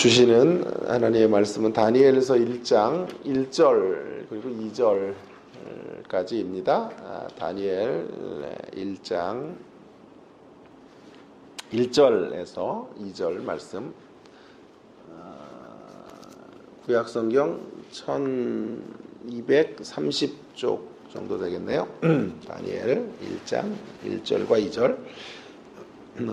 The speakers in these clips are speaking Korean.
주시는 하나님의 말씀은 다니엘서 1장 1절 그리고 2절까지입니다. 다니엘 1장 1절에서 2절 말씀. 구약성경 1230쪽 정도 되겠네요. 다니엘 1장 1절과 2절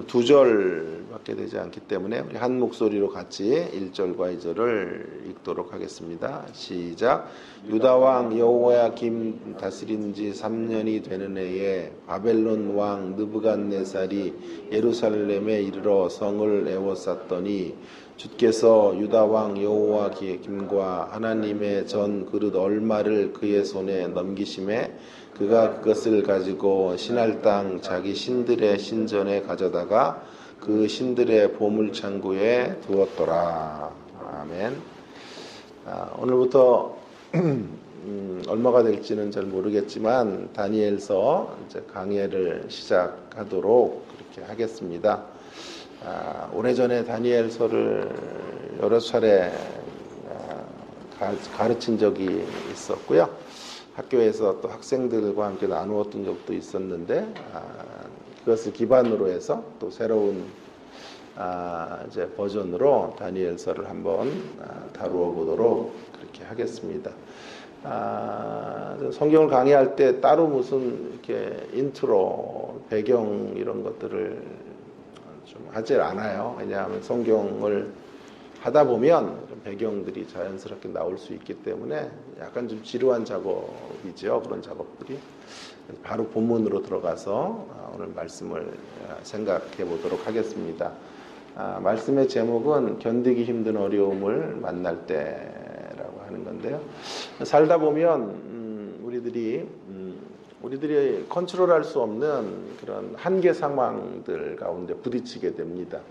두 절밖에 되지 않기 때문에 우리 한 목소리로 같이 1절과 2절을 읽도록 하겠습니다. 시작. 유다왕 여호야김 다스린 지 3년이 되는 해에 바벨론 왕 느부갓네살이 예루살렘에 이르러 성을 에워쌌더니 주께서 유다왕 여호야김과 하나님의 전 그릇 얼마를 그의 손에 넘기심에 그가 그것을 가지고 신할 땅 자기 신들의 신전에 가져다가 그 신들의 보물창고에 두었더라. 아멘. 오늘부터 얼마가 될지는 잘 모르겠지만 다니엘서 이제 강의를 시작하도록 그렇게 하겠습니다. 오래전에 다니엘서를 여러 차례 가르친 적이 있었고요. 학교에서 또 학생들과 함께 나누었던 적도 있었는데 그것을 기반으로 해서 또 새로운 이제 버전으로 다니엘서를 한번 다루어 보도록 그렇게 하겠습니다. 성경을 강의할 때 따로 무슨 이렇게 인트로, 배경 이런 것들을 좀 하질 않아요. 왜냐하면 성경을 하다 보면 배경들이 자연스럽게 나올 수 있기 때문에 약간 좀 지루한 작업이죠. 그런 작업들이. 바로 본문으로 들어가서 오늘 말씀을 생각해 보도록 하겠습니다. 말씀의 제목은 견디기 힘든 어려움을 만날 때라고 하는 건데요. 살다 보면 우리들이 컨트롤할 수 없는 그런 한계 상황들 가운데 부딪히게 됩니다.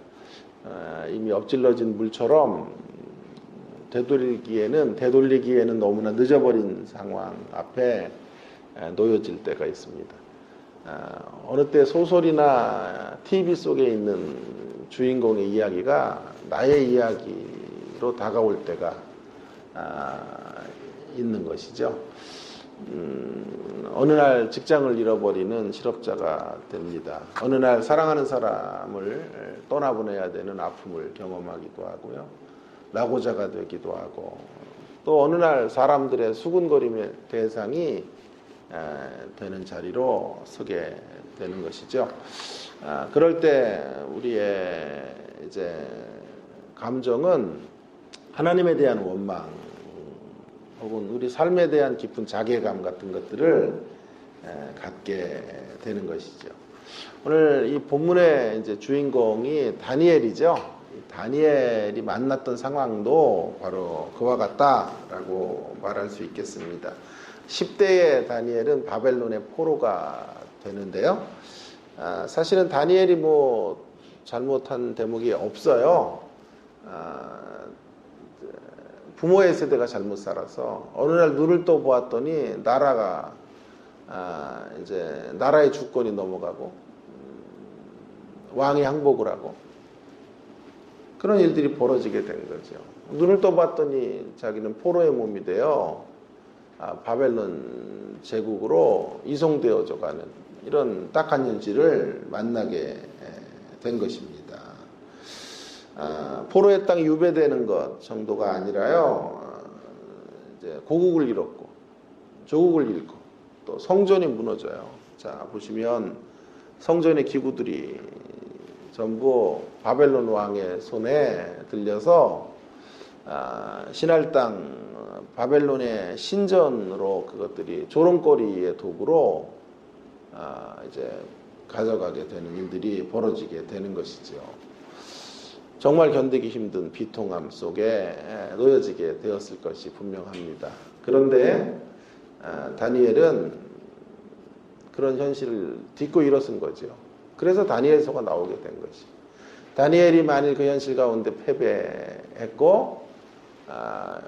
이미 엎질러진 물처럼 되돌리기에는 너무나 늦어버린 상황 앞에 놓여질 때가 있습니다. 어느 때 소설이나 TV 속에 있는 주인공의 이야기가 나의 이야기로 다가올 때가 있는 것이죠. 어느 날 직장을 잃어버리는 실업자가 됩니다. 어느 날 사랑하는 사람을 떠나보내야 되는 아픔을 경험하기도 하고요. 낙오자가 되기도 하고 또 어느 날 사람들의 수군거림의 대상이 되는 자리로 서게 되는 것이죠. 그럴 때 우리의 이제 감정은 하나님에 대한 원망 혹은 우리 삶에 대한 깊은 자괴감 같은 것들을 갖게 되는 것이죠. 오늘 이 본문의 이제 주인공이 다니엘이죠. 다니엘이 만났던 상황도 바로 그와 같다라고 말할 수 있겠습니다. 10대의 다니엘은 바벨론의 포로가 되는데요. 사실은 다니엘이 뭐 잘못한 대목이 없어요. 부모의 세대가 잘못 살아서 어느 날 눈을 떠 보았더니 나라가 이제 나라의 주권이 넘어가고 왕이 항복을 하고 그런 일들이 벌어지게 된 거죠. 눈을 떠 봤더니 자기는 포로의 몸이 되어 바벨론 제국으로 이송되어져 가는 이런 딱한 현실을 만나게 된 것입니다. 포로의 땅이 유배되는 것 정도가 아니라요, 이제 고국을 잃었고, 조국을 잃고, 또 성전이 무너져요. 자, 보시면 성전의 기구들이 전부 바벨론 왕의 손에 들려서 신할 땅 바벨론의 신전으로 그것들이 조롱거리의 도구로 이제 가져가게 되는 일들이 벌어지게 되는 것이죠. 정말 견디기 힘든 비통함 속에 놓여지게 되었을 것이 분명합니다. 그런데 다니엘은 그런 현실을 딛고 일어선 거죠. 그래서 다니엘서가 나오게 된 것이. 다니엘이 만일 그 현실 가운데 패배했고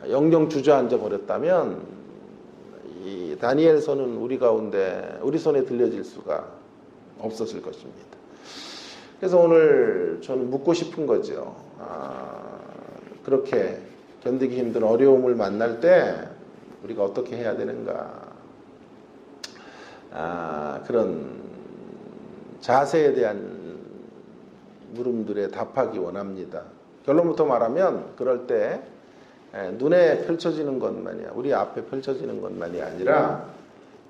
영영 주저앉아 버렸다면 이 다니엘서는 우리 손에 들려질 수가 없었을 것입니다. 그래서 오늘 저는 묻고 싶은 거죠. 그렇게 견디기 힘든 어려움을 만날 때 우리가 어떻게 해야 되는가, 그런 자세에 대한 물음들에 답하기 원합니다. 결론부터 말하면 그럴 때 눈에 펼쳐지는 것만이, 우리 앞에 펼쳐지는 것만이 아니라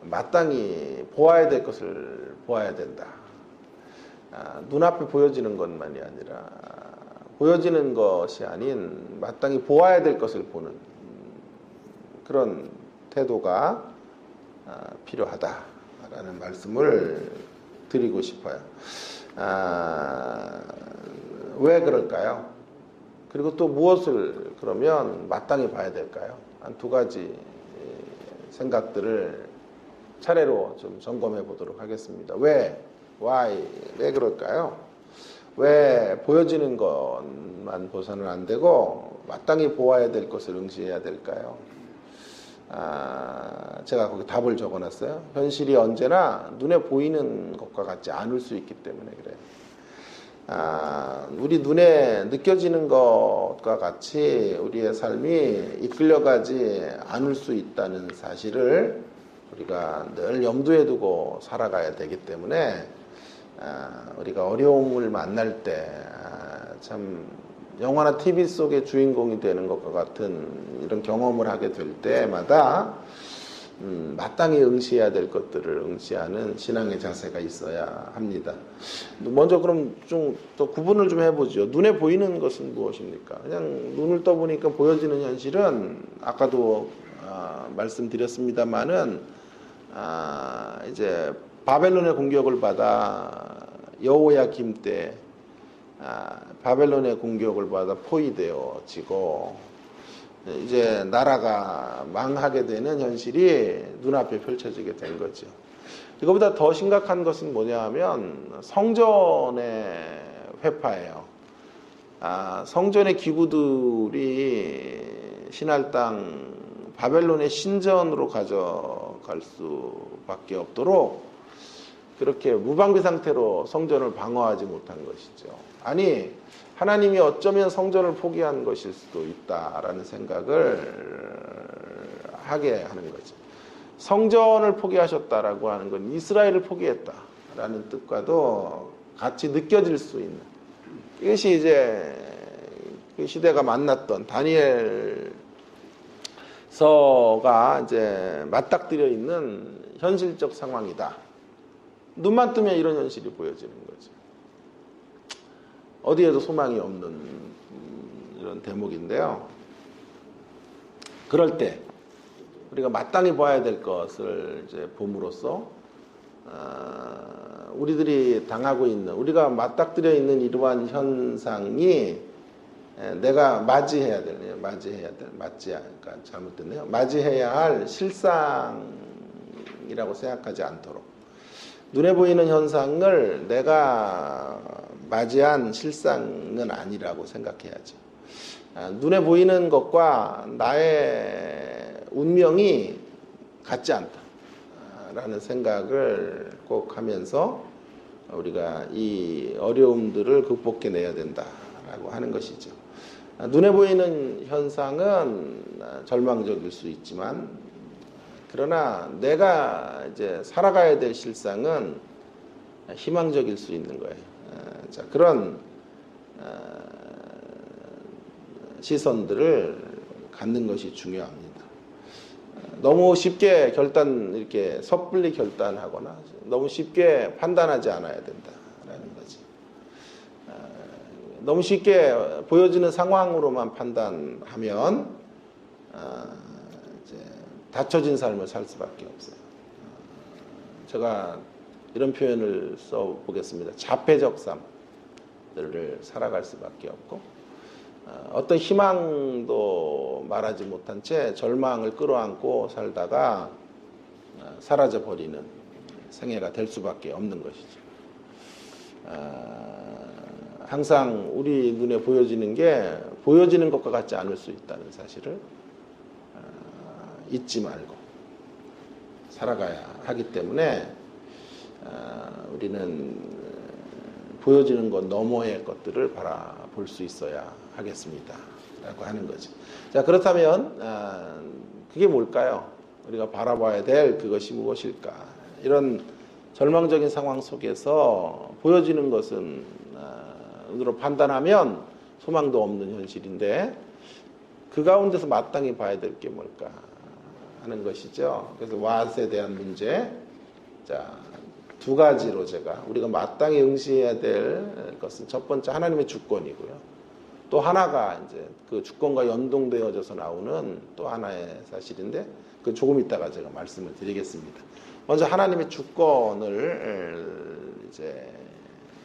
마땅히 보아야 될 것을 보아야 된다. 눈앞에 보여지는 것만이 아니라 보여지는 것이 아닌 마땅히 보아야 될 것을 보는 그런 태도가 필요하다라는 말씀을 드리고 싶어요. 왜 그럴까요? 그리고 또 무엇을 그러면 마땅히 봐야 될까요? 한 두 가지 생각들을 차례로 좀 점검해 보도록 하겠습니다. 왜 그럴까요? 왜 보여지는 것만 보서는 안 되고 마땅히 보아야 될 것을 응시해야 될까요? 제가 거기 답을 적어놨어요. 현실이 언제나 눈에 보이는 것과 같지 않을 수 있기 때문에 그래요. 우리 눈에 느껴지는 것과 같이 우리의 삶이 이끌려가지 않을 수 있다는 사실을 우리가 늘 염두에 두고 살아가야 되기 때문에 우리가 어려움을 만날 때 참 영화나 TV 속의 주인공이 되는 것과 같은 이런 경험을 하게 될 때마다 마땅히 응시해야 될 것들을 응시하는 신앙의 자세가 있어야 합니다. 먼저 그럼 좀 더 구분을 좀 해보죠. 눈에 보이는 것은 무엇입니까? 그냥 눈을 떠보니까 보여지는 현실은 아까도 말씀드렸습니다마는 이제 바벨론의 공격을 받아 여호야김 때 바벨론의 공격을 받아 포위되어지고 이제 나라가 망하게 되는 현실이 눈앞에 펼쳐지게 된 거죠. 이거보다 더 심각한 것은 뭐냐 하면 성전의 회파예요. 성전의 기구들이 신할 땅 바벨론의 신전으로 가져갈 수밖에 없도록 그렇게 무방비 상태로 성전을 방어하지 못한 것이죠. 아니, 하나님이 어쩌면 성전을 포기한 것일 수도 있다라는 생각을 하게 하는 거죠. 성전을 포기하셨다라고 하는 건 이스라엘을 포기했다라는 뜻과도 같이 느껴질 수 있는, 이것이 이제 그 시대가 만났던 다니엘서가 이제 맞닥뜨려 있는 현실적 상황이다. 눈만 뜨면 이런 현실이 보여지는 거죠. 어디에도 소망이 없는 이런 대목인데요. 그럴 때 우리가 마땅히 봐야 될 것을 이제 봄으로써 우리들이 당하고 있는, 우리가 맞닥뜨려 있는 이러한 현상이 내가 맞이해야 할 실상이라고 생각하지 않도록, 눈에 보이는 현상을 내가 맞이한 실상은 아니라고 생각해야죠. 눈에 보이는 것과 나의 운명이 같지 않다라는 생각을 꼭 하면서 우리가 이 어려움들을 극복해내야 된다라고 하는 것이죠. 눈에 보이는 현상은 절망적일 수 있지만, 그러나 내가 이제 살아가야 될 실상은 희망적일 수 있는 거예요. 자, 그런 시선들을 갖는 것이 중요합니다. 너무 쉽게 이렇게 섣불리 결단하거나 너무 쉽게 판단하지 않아야 된다라는 거지. 너무 쉽게 보여지는 상황으로만 판단하면 이제 닫혀진 삶을 살 수밖에 없어요. 제가 이런 표현을 써보겠습니다. 자폐적 삶들을 살아갈 수밖에 없고, 어떤 희망도 말하지 못한 채 절망을 끌어안고 살다가 사라져버리는 생애가 될 수밖에 없는 것이죠. 항상 우리 눈에 보여지는 게 보여지는 것과 같지 않을 수 있다는 사실을 잊지 말고 살아가야 하기 때문에 우리는 보여지는 것 너머의 것들을 바라볼 수 있어야 하겠습니다. 라고 하는 거죠. 자, 그렇다면 그게 뭘까요? 우리가 바라봐야 될 그것이 무엇일까? 이런 절망적인 상황 속에서 보여지는 것은 으로 판단하면 소망도 없는 현실인데 그 가운데서 마땅히 봐야 될 게 뭘까 하는 것이죠. 그래서 왓에 대한 문제, 자, 두 가지로 제가 우리가 마땅히 응시해야 될 것은 첫 번째 하나님의 주권이고요. 또 하나가 이제 그 주권과 연동되어져서 나오는 또 하나의 사실인데 그 조금 이따가 제가 말씀을 드리겠습니다. 먼저 하나님의 주권을 이제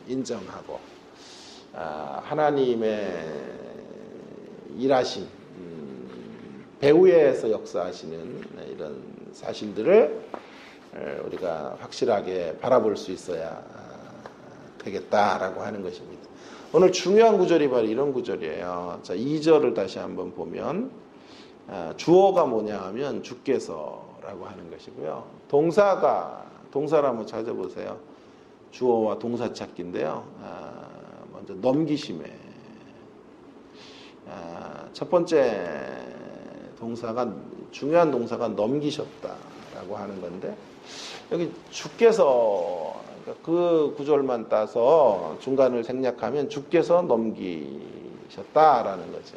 인정하고 하나님의 일하심, 배후에서 역사하시는 이런 사실들을 우리가 확실하게 바라볼 수 있어야 되겠다라고 하는 것입니다. 오늘 중요한 구절이 바로 이런 구절이에요. 자, 2절을 다시 한번 보면 주어가 뭐냐 하면 주께서라고 하는 것이고요. 동사를 한번 찾아보세요. 주어와 동사 찾기인데요. 먼저 넘기심에 첫 번째 동사가 중요한 동사가 넘기셨다라고 하는 건데 여기 주께서 그 구절만 따서 중간을 생략하면 주께서 넘기셨다라는 거죠.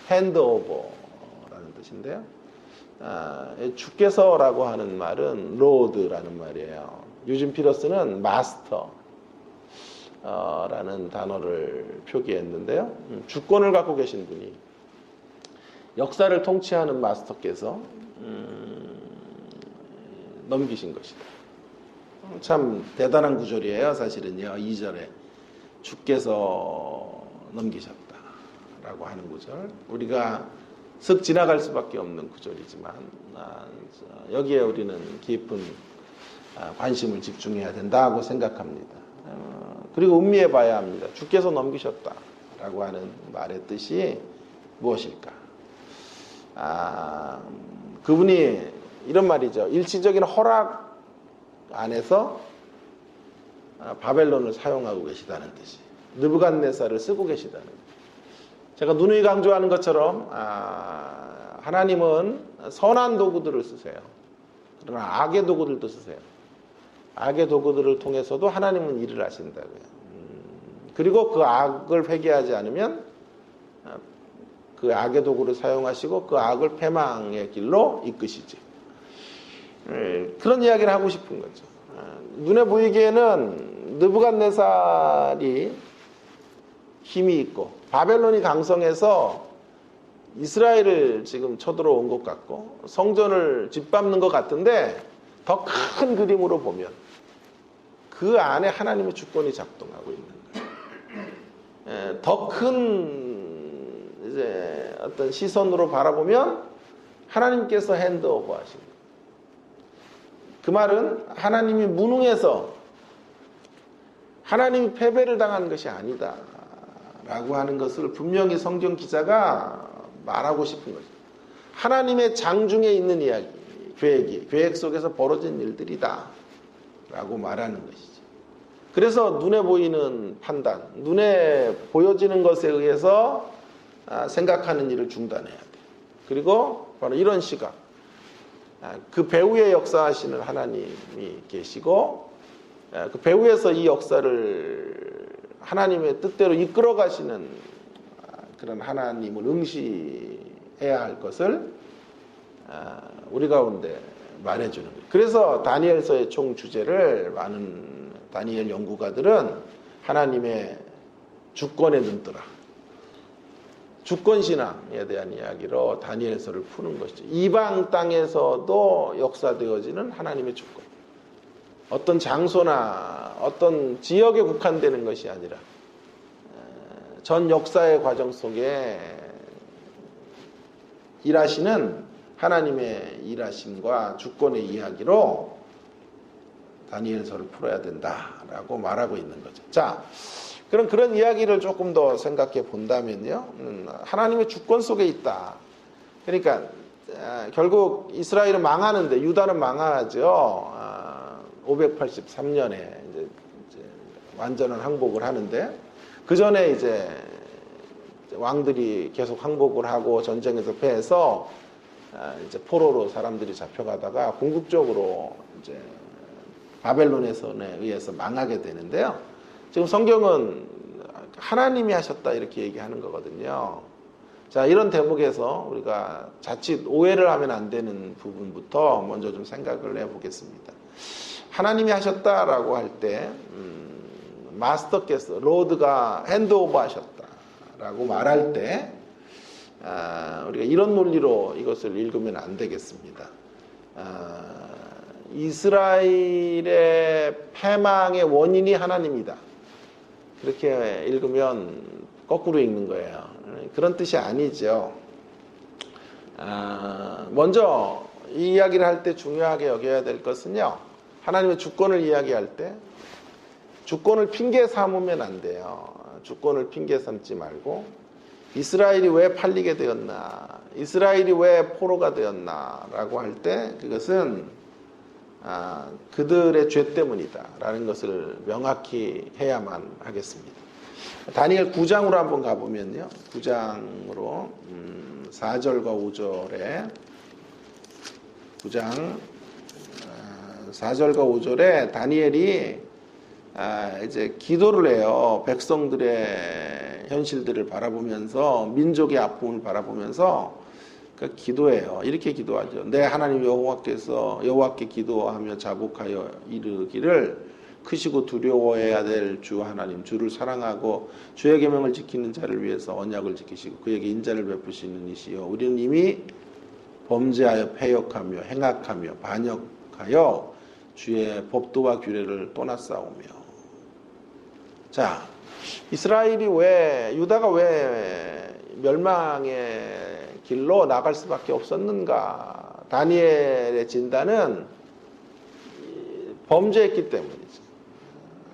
핸드오버라는 뜻인데요. 주께서라고 하는 말은 로드라는 말이에요. 유진 피러스는 마스터 라는 단어를 표기했는데요. 주권을 갖고 계신 분이 역사를 통치하는 마스터께서 넘기신 것이다. 참 대단한 구절이에요. 사실은요. 2절에 주께서 넘기셨다라고 하는 구절. 우리가 슥 지나갈 수밖에 없는 구절이지만 여기에 우리는 깊은 관심을 집중해야 된다고 생각합니다. 그리고 음미해 봐야 합니다. 주께서 넘기셨다라고 하는 말의 뜻이 무엇일까? 그분이 이런 말이죠. 일시적인 허락 안에서 바벨론을 사용하고 계시다는 뜻이. 느부갓네살을 쓰고 계시다는 뜻. 제가 누누이 강조하는 것처럼 하나님은 선한 도구들을 쓰세요. 그러나 악의 도구들도 쓰세요. 악의 도구들을 통해서도 하나님은 일을 하신다고요. 그리고 그 악을 회개하지 않으면 그 악의 도구를 사용하시고 그 악을 패망의 길로 이끄시죠. 그런 이야기를 하고 싶은 거죠. 눈에 보이기에는 느부갓네살이 힘이 있고 바벨론이 강성해서 이스라엘을 지금 쳐들어온 것 같고 성전을 짓밟는 것 같은데 더 큰 그림으로 보면 그 안에 하나님의 주권이 작동하고 있는 거예요. 더 큰 이제 어떤 시선으로 바라보면 하나님께서 핸드오버 하신 거예요. 그 말은 하나님이 무능해서 하나님이 패배를 당한 것이 아니다 라고 하는 것을 분명히 성경 기자가 말하고 싶은 거죠. 하나님의 장중에 있는 이야기, 계획 속에서 벌어진 일들이다 라고 말하는 것이죠. 그래서 눈에 보이는 판단, 눈에 보여지는 것에 의해서 생각하는 일을 중단해야 돼요. 그리고 바로 이런 시각, 그 배후에 역사하시는 하나님이 계시고 그 배후에서 이 역사를 하나님의 뜻대로 이끌어 가시는 그런 하나님을 응시해야 할 것을 우리 가운데 말해주는 거예요. 그래서 다니엘서의 총 주제를 많은 다니엘 연구가들은 하나님의 주권에 눈뜨라, 주권신앙에 대한 이야기로 다니엘서를 푸는 것이죠. 이방 땅에서도 역사되어지는 하나님의 주권. 어떤 장소나 어떤 지역에 국한되는 것이 아니라 전 역사의 과정 속에 일하시는 하나님의 일하심과 주권의 이야기로 다니엘서를 풀어야 된다라고 말하고 있는 거죠. 자, 그럼 그런 이야기를 조금 더 생각해 본다면요. 하나님의 주권 속에 있다. 그러니까 결국 이스라엘은 망하는데 유다는 망하죠. 583년에 이제 완전한 항복을 하는데 그 전에 이제 왕들이 계속 항복을 하고 전쟁에서 패해서 이제 포로로 사람들이 잡혀가다가 궁극적으로 이제 바벨론에 의해서 망하게 되는데요. 지금 성경은 하나님이 하셨다 이렇게 얘기하는 거거든요. 자, 이런 대목에서 우리가 자칫 오해를 하면 안 되는 부분부터 먼저 좀 생각을 해보겠습니다. 하나님이 하셨다라고 할 때 마스터께서 로드가 핸드오버 하셨다라고 말할 때 우리가 이런 논리로 이것을 읽으면 안 되겠습니다. 이스라엘의 패망의 원인이 하나님이다. 그렇게 읽으면 거꾸로 읽는 거예요. 그런 뜻이 아니죠. 먼저 이 이야기를 할 때 중요하게 여겨야 될 것은요. 하나님의 주권을 이야기할 때 주권을 핑계 삼으면 안 돼요. 주권을 핑계 삼지 말고 이스라엘이 왜 팔리게 되었나, 이스라엘이 왜 포로가 되었나 라고 할 때 그것은 그들의 죄 때문이다 라는 것을 명확히 해야만 하겠습니다. 다니엘 9장으로 한번 가보면요. 9장으로 4절과 5절에 9장 4절과 5절에 다니엘이 이제 기도를 해요. 백성들의 현실들을 바라보면서 민족의 아픔을 바라보면서 기도해요. 이렇게 기도하죠. 내 하나님 여호와께 기도하며 자복하여 이르기를 크시고 두려워해야 될 주 하나님, 주를 사랑하고 주의 계명을 지키는 자를 위해서 언약을 지키시고 그에게 인자를 베푸시는 이시여, 우리는 이미 범죄하여 패역하며 행악하며 반역하여 주의 법도와 규례를 떠났사오며. 자, 이스라엘이 유다가 왜 멸망의 길로 나갈 수밖에 없었는가? 다니엘의 진단은 범죄했기 때문이죠.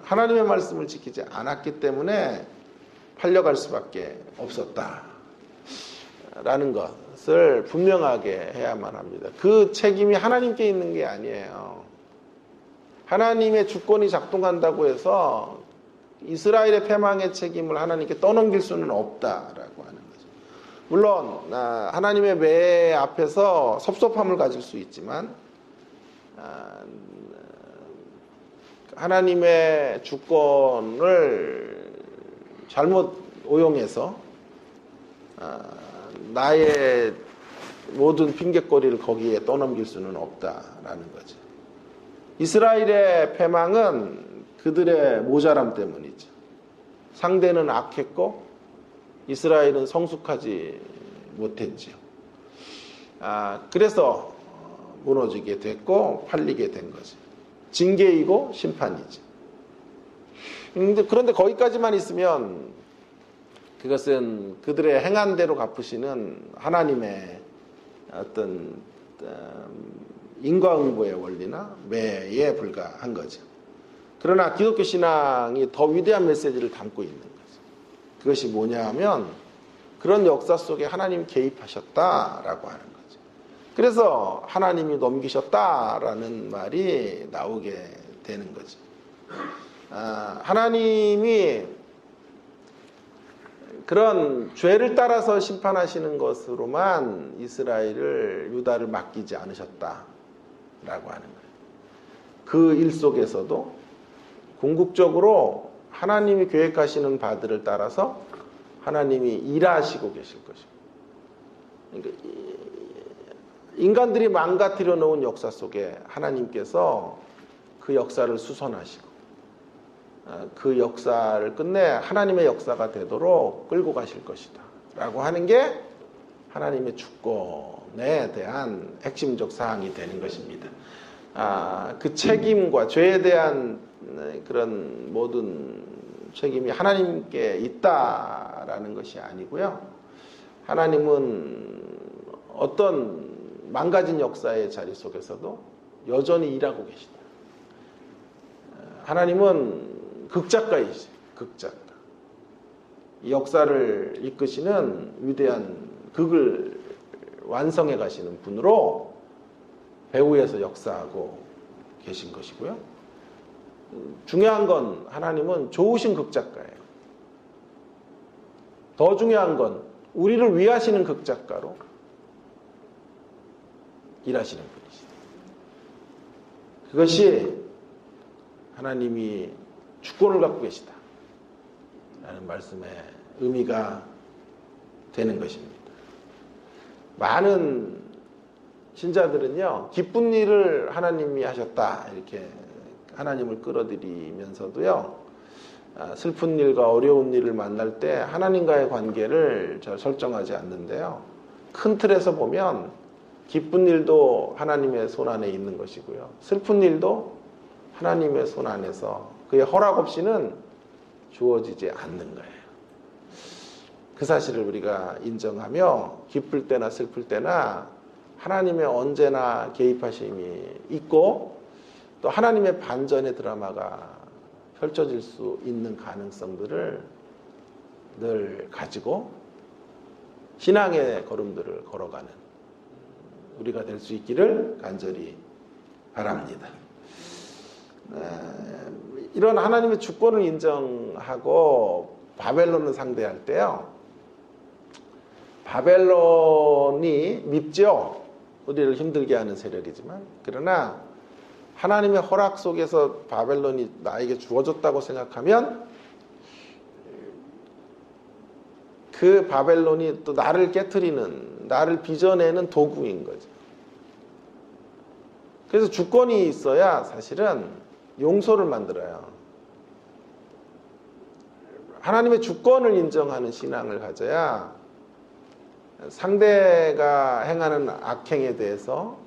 하나님의 말씀을 지키지 않았기 때문에 팔려갈 수밖에 없었다라는 것을 분명하게 해야만 합니다. 그 책임이 하나님께 있는 게 아니에요. 하나님의 주권이 작동한다고 해서 이스라엘의 패망의 책임을 하나님께 떠넘길 수는 없다라고 하는 거죠. 물론 하나님의 매 앞에서 섭섭함을 가질 수 있지만 하나님의 주권을 잘못 오용해서 나의 모든 핑곗거리를 거기에 떠넘길 수는 없다라는 거죠. 이스라엘의 패망은 그들의 모자람 때문이죠. 상대는 악했고 이스라엘은 성숙하지 못했지요. 그래서 무너지게 됐고 팔리게 된 거죠. 징계이고 심판이죠. 그런데 거기까지만 있으면 그것은 그들의 행한 대로 갚으시는 하나님의 어떤 인과응보의 원리나 매에 불과한 거죠. 그러나 기독교 신앙이 더 위대한 메시지를 담고 있는 거죠. 그것이 뭐냐 하면 그런 역사 속에 하나님이 개입하셨다라고 하는 거죠. 그래서 하나님이 넘기셨다라는 말이 나오게 되는 거죠. 하나님이 그런 죄를 따라서 심판하시는 것으로만 유다를 맡기지 않으셨다라고 하는 거예요. 그 일 속에서도 궁극적으로 하나님이 계획하시는 바들을 따라서 하나님이 일하시고 계실 것이고, 그러니까 인간들이 망가뜨려 놓은 역사 속에 하나님께서 그 역사를 수선하시고 그 역사를 끝내 하나님의 역사가 되도록 끌고 가실 것이다 라고 하는 게 하나님의 주권에 대한 핵심적 사항이 되는 것입니다. 그 책임과 죄에 대한 그런 모든 책임이 하나님께 있다라는 것이 아니고요. 하나님은 어떤 망가진 역사의 자리 속에서도 여전히 일하고 계시다. 하나님은 극작가이시죠. 극작가. 이 역사를 이끄시는 위대한 극을 완성해 가시는 분으로 배후에서 역사하고 계신 것이고요. 중요한 건 하나님은 좋으신 극작가예요. 더 중요한 건 우리를 위하시는 극작가로 일하시는 분이시다. 그것이 하나님이 주권을 갖고 계시다 라는 말씀의 의미가 되는 것입니다. 많은 신자들은요, 기쁜 일을 하나님이 하셨다 이렇게 하나님을 끌어들이면서도요, 슬픈 일과 어려운 일을 만날 때 하나님과의 관계를 잘 설정하지 않는데요, 큰 틀에서 보면 기쁜 일도 하나님의 손 안에 있는 것이고요, 슬픈 일도 하나님의 손 안에서 그의 허락 없이는 주어지지 않는 거예요. 그 사실을 우리가 인정하며 기쁠 때나 슬플 때나 하나님의 언제나 개입하심이 있고 또 하나님의 반전의 드라마가 펼쳐질 수 있는 가능성들을 늘 가지고 신앙의 걸음들을 걸어가는 우리가 될 수 있기를 간절히 바랍니다. 이런 하나님의 주권을 인정하고 바벨론을 상대할 때요, 바벨론이 밉죠. 우리를 힘들게 하는 세력이지만, 그러나 하나님의 허락 속에서 바벨론이 나에게 주어졌다고 생각하면 그 바벨론이 또 나를 깨트리는, 나를 빚어내는 도구인 거죠. 그래서 주권이 있어야 사실은 용서를 만들어요. 하나님의 주권을 인정하는 신앙을 가져야 상대가 행하는 악행에 대해서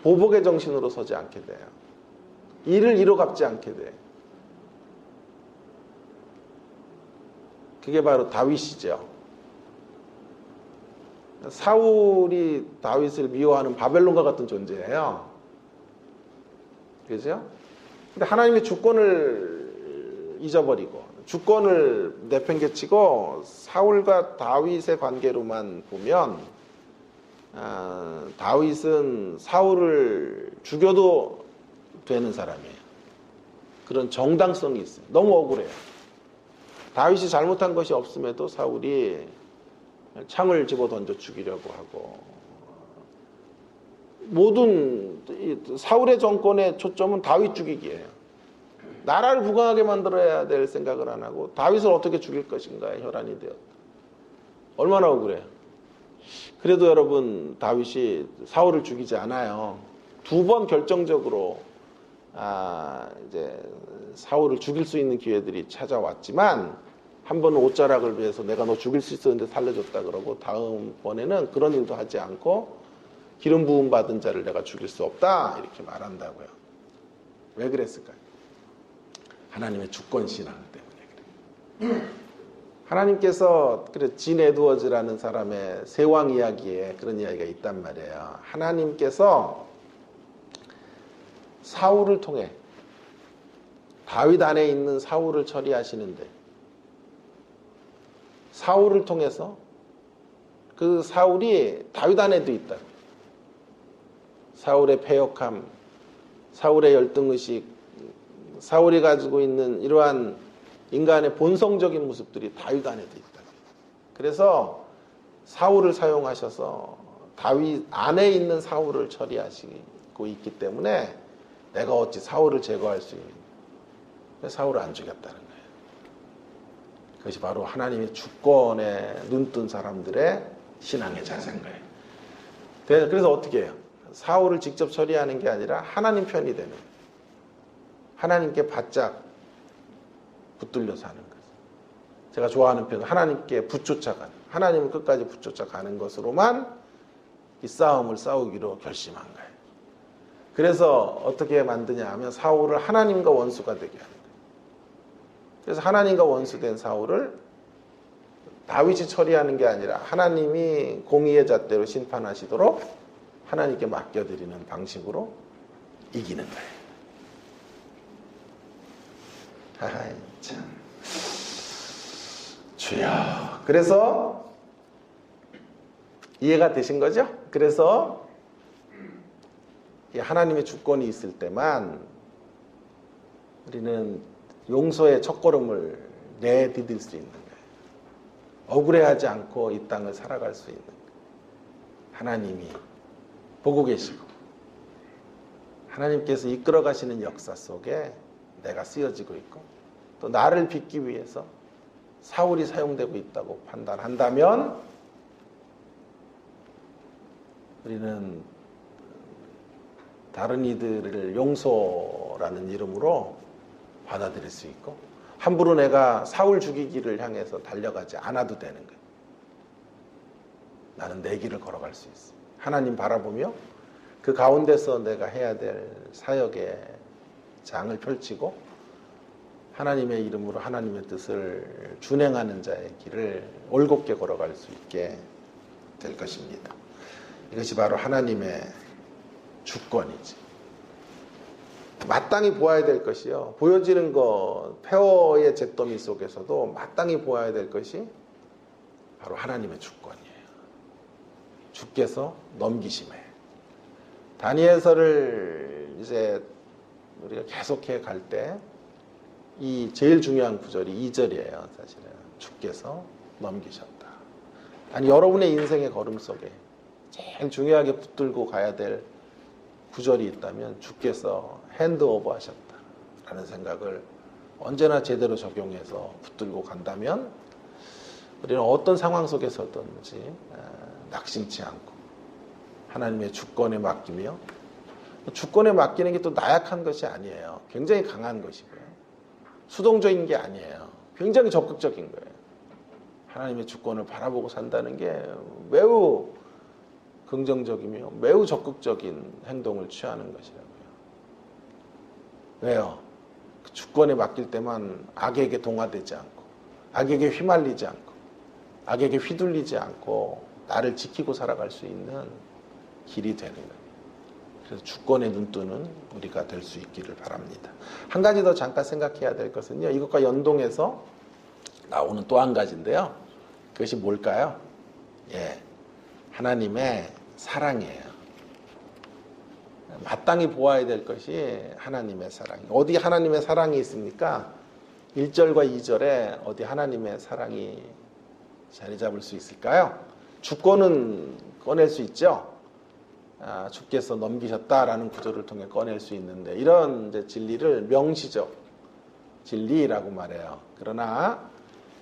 보복의 정신으로 서지 않게 돼요. 이를 이로 갚지 않게 돼요. 그게 바로 다윗이죠. 사울이 다윗을 미워하는 바벨론과 같은 존재예요. 그죠? 근데 하나님의 주권을 잊어버리고 주권을 내팽개치고 사울과 다윗의 관계로만 보면 다윗은 사울을 죽여도 되는 사람이에요. 그런 정당성이 있어요. 너무 억울해요. 다윗이 잘못한 것이 없음에도 사울이 창을 집어 던져 죽이려고 하고, 모든 사울의 정권의 초점은 다윗 죽이기예요. 나라를 부강하게 만들어야 될 생각을 안 하고 다윗을 어떻게 죽일 것인가에 혈안이 되었다. 얼마나 억울해요. 그래도 여러분, 다윗이 사울을 죽이지 않아요. 2번 결정적으로 이제 사울을 죽일 수 있는 기회들이 찾아왔지만, 한 번은 옷자락을 위해서 내가 너 죽일 수 있었는데 살려줬다 그러고, 다음번에는 그런 일도 하지 않고 기름 부음 받은 자를 내가 죽일 수 없다 이렇게 말한다고요. 왜 그랬을까요? 하나님의 주권 신앙 때문에 그래요. 하나님께서 진 에드워즈라는 사람의 세왕 이야기에 그런 이야기가 있단 말이에요. 하나님께서 사울을 통해 다윗 안에 있는 사울을 처리하시는데, 사울을 통해서 그 사울이 다윗 안에도 있다. 사울의 패역함, 사울의 열등의식, 사울이 가지고 있는 이러한 인간의 본성적인 모습들이 다윗 안에도 있다. 그래서 사울을 사용하셔서 다윗 안에 있는 사울을 처리하시고 있기 때문에 내가 어찌 사울을 제거할 수 있는, 사울을 안 죽였다는 거예요. 그것이 바로 하나님의 주권에 눈뜬 사람들의 신앙의 자세인 거예요. 그래서 어떻게 해요? 사울을 직접 처리하는 게 아니라 하나님 편이 되는, 하나님께 바짝 붙들려서 하는 거예요. 제가 좋아하는 표현, 하나님께 붙쫓아가는, 하나님을 끝까지 붙쫓아가는 것으로만 이 싸움을 싸우기로 결심한 거예요. 그래서 어떻게 만드냐 하면 사울을 하나님과 원수가 되게 하는 거예요. 그래서 하나님과 원수된 사울을 다윗이 처리하는 게 아니라 하나님이 공의의 잣대로 심판하시도록 하나님께 맡겨드리는 방식으로 이기는 거예요. 아이 참, 주여. 그래서 이해가 되신 거죠? 그래서 하나님의 주권이 있을 때만 우리는 용서의 첫걸음을 내디딜 수 있는 거예요. 억울해하지 않고 이 땅을 살아갈 수 있는 하나님이 보고 계시고 하나님께서 이끌어 가시는 역사 속에 내가 쓰여지고 있고 또 나를 빚기 위해서 사울이 사용되고 있다고 판단한다면 우리는 다른 이들을 용서라는 이름으로 받아들일 수 있고 함부로 내가 사울 죽이기를 향해서 달려가지 않아도 되는 거예요. 나는 내 길을 걸어갈 수 있어. 하나님 바라보며 그 가운데서 내가 해야 될 사역의 장을 펼치고 하나님의 이름으로 하나님의 뜻을 준행하는 자의 길을 올곧게 걸어갈 수 있게 될 것입니다. 이것이 바로 하나님의 주권이지. 마땅히 보아야 될 것이요. 보여지는 것, 폐허의 잿더미 속에서도 마땅히 보아야 될 것이 바로 하나님의 주권이에요. 주께서 넘기심에. 다니엘서를 이제 우리가 계속해 갈 때 이 제일 중요한 구절이 2절이에요. 사실은 주께서 넘기셨다. 아니 여러분의 인생의 걸음 속에 제일 중요하게 붙들고 가야 될 구절이 있다면 주께서 핸드오버 하셨다라는 생각을 언제나 제대로 적용해서 붙들고 간다면 우리는 어떤 상황 속에서든지 낙심치 않고 하나님의 주권에 맡기며 주권에 맡기는 게 또 나약한 것이 아니에요. 굉장히 강한 것이고요. 수동적인 게 아니에요. 굉장히 적극적인 거예요. 하나님의 주권을 바라보고 산다는 게 매우 긍정적이며 매우 적극적인 행동을 취하는 것이라고요. 왜요? 그 주권에 맡길 때만 악에게 동화되지 않고 악에게 휘말리지 않고 악에게 휘둘리지 않고 나를 지키고 살아갈 수 있는 길이 되는 거예요. 그래서 주권에 눈뜨는 우리가 될 수 있기를 바랍니다. 한 가지 더 잠깐 생각해야 될 것은요. 이것과 연동해서 나오는 또 한 가지인데요. 그것이 뭘까요? 하나님의 사랑이에요. 마땅히 보아야 될 것이 하나님의 사랑이에요. 어디 하나님의 사랑이 있습니까? 1절과 2절에 어디 하나님의 사랑이 자리 잡을 수 있을까요? 주권은 꺼낼 수 있죠. 주께서 넘기셨다라는 구절을 통해 꺼낼 수 있는데 이런 이제 진리를 명시적 진리라고 말해요. 그러나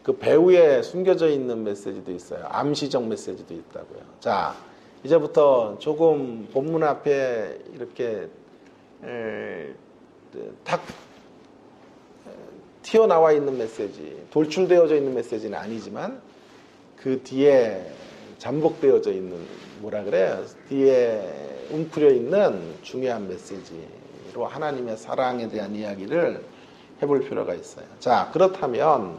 그 배후에 숨겨져 있는 메시지도 있어요. 암시적 메시지도 있다고요. 자, 이제부터 조금 본문 앞에 이렇게 탁 튀어나와 있는 메시지, 돌출되어져 있는 메시지는 아니지만 그 뒤에 잠복되어져 있는 뭐라 그래요? 뒤에 웅크려 있는 중요한 메시지로 하나님의 사랑에 대한 이야기를 해볼 필요가 있어요. 자, 그렇다면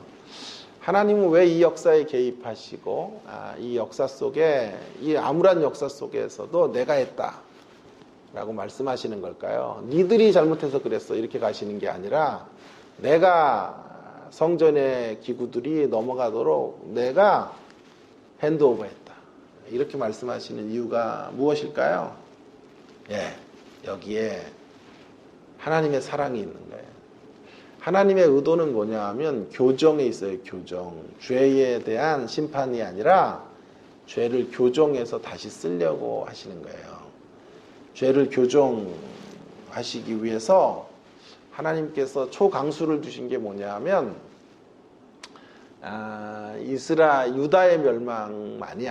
하나님은 왜 이 역사에 개입하시고 이 역사 속에 이 암울한 역사 속에서도 내가 했다라고 말씀하시는 걸까요? 니들이 잘못해서 그랬어 이렇게 가시는 게 아니라 내가 성전의 기구들이 넘어가도록 내가 핸드오버했다 이렇게 말씀하시는 이유가 무엇일까요? 여기에 하나님의 사랑이 있는 거예요. 하나님의 의도는 뭐냐 하면 교정에 있어요. 교정. 죄에 대한 심판이 아니라 죄를 교정해서 다시 쓰려고 하시는 거예요. 죄를 교정하시기 위해서 하나님께서 초강수를 두신 게 뭐냐 하면 유다의 멸망뿐만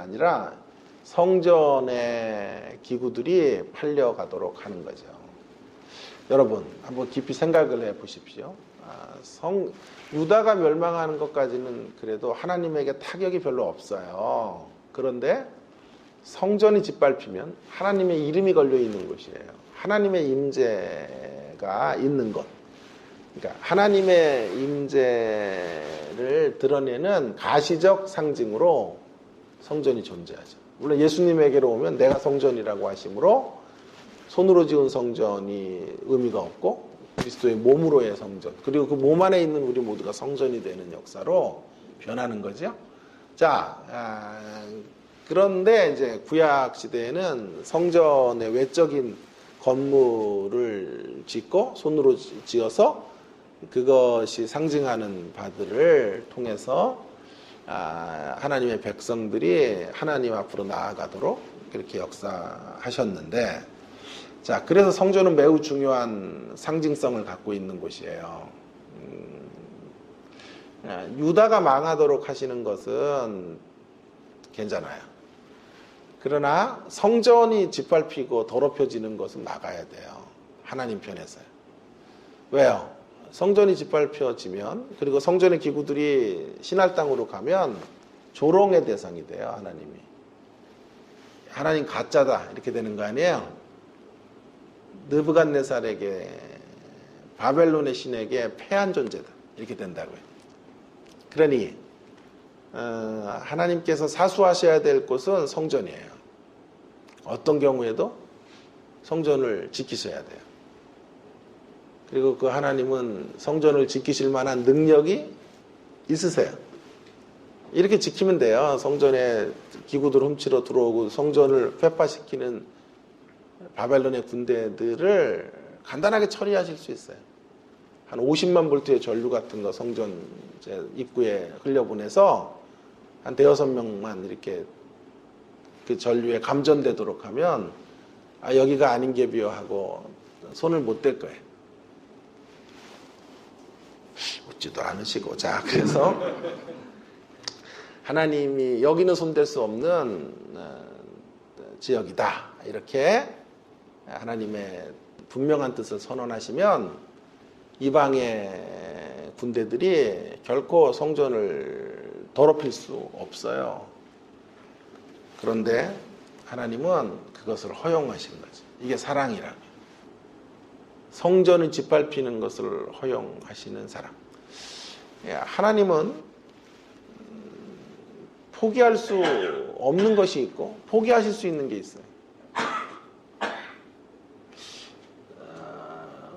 아니라 성전의 기구들이 팔려가도록 하는 거죠. 여러분 한번 깊이 생각을 해보십시오. 유다가 멸망하는 것까지는 그래도 하나님에게 타격이 별로 없어요. 그런데 성전이 짓밟히면 하나님의 이름이 걸려있는 곳이에요. 하나님의 임재가 있는 것. 그러니까 하나님의 임재를 드러내는 가시적 상징으로 성전이 존재하죠. 물론 예수님에게로 오면 내가 성전이라고 하심으로 손으로 지은 성전이 의미가 없고 그리스도의 몸으로의 성전 그리고 그 몸 안에 있는 우리 모두가 성전이 되는 역사로 변하는 거죠. 자, 그런데 이제 구약 시대에는 성전의 외적인 건물을 짓고 손으로 지어서 그것이 상징하는 바들을 통해서 하나님의 백성들이 하나님 앞으로 나아가도록 그렇게 역사하셨는데, 자, 그래서 성전은 매우 중요한 상징성을 갖고 있는 곳이에요. 유다가 망하도록 하시는 것은 괜찮아요. 그러나 성전이 짓밟히고 더럽혀지는 것은 막아야 돼요. 하나님 편에서요. 왜요? 성전이 짓밟혀지면, 그리고 성전의 기구들이 신할 땅으로 가면 조롱의 대상이 돼요. 하나님이. 하나님 가짜다 이렇게 되는 거 아니에요? 느부갓네살에게, 바벨론의 신에게 패한 존재다 이렇게 된다고요. 그러니 하나님께서 사수하셔야 될 곳은 성전이에요. 어떤 경우에도 성전을 지키셔야 돼요. 그리고 그 하나님은 성전을 지키실 만한 능력이 있으세요. 이렇게 지키면 돼요. 성전에 기구들 훔치러 들어오고 성전을 회파시키는 바벨론의 군대들을 간단하게 처리하실 수 있어요. 한 50만 볼트의 전류 같은 거 성전 입구에 흘려보내서 한 대여섯 명만 이렇게 그 전류에 감전되도록 하면 여기가 아닌 게 비어하고 손을 못 댈 거예요. 웃지도 않으시고. 자, 그래서 하나님이 여기는 손댈 수 없는 지역이다 이렇게 하나님의 분명한 뜻을 선언하시면 이방의 군대들이 결코 성전을 더럽힐 수 없어요. 그런데 하나님은 그것을 허용하신 거죠. 이게 사랑이라고요. 성전을 짓밟히는 것을 허용하시는 사랑. 하나님은 포기할 수 없는 것이 있고 포기하실 수 있는 게 있어요.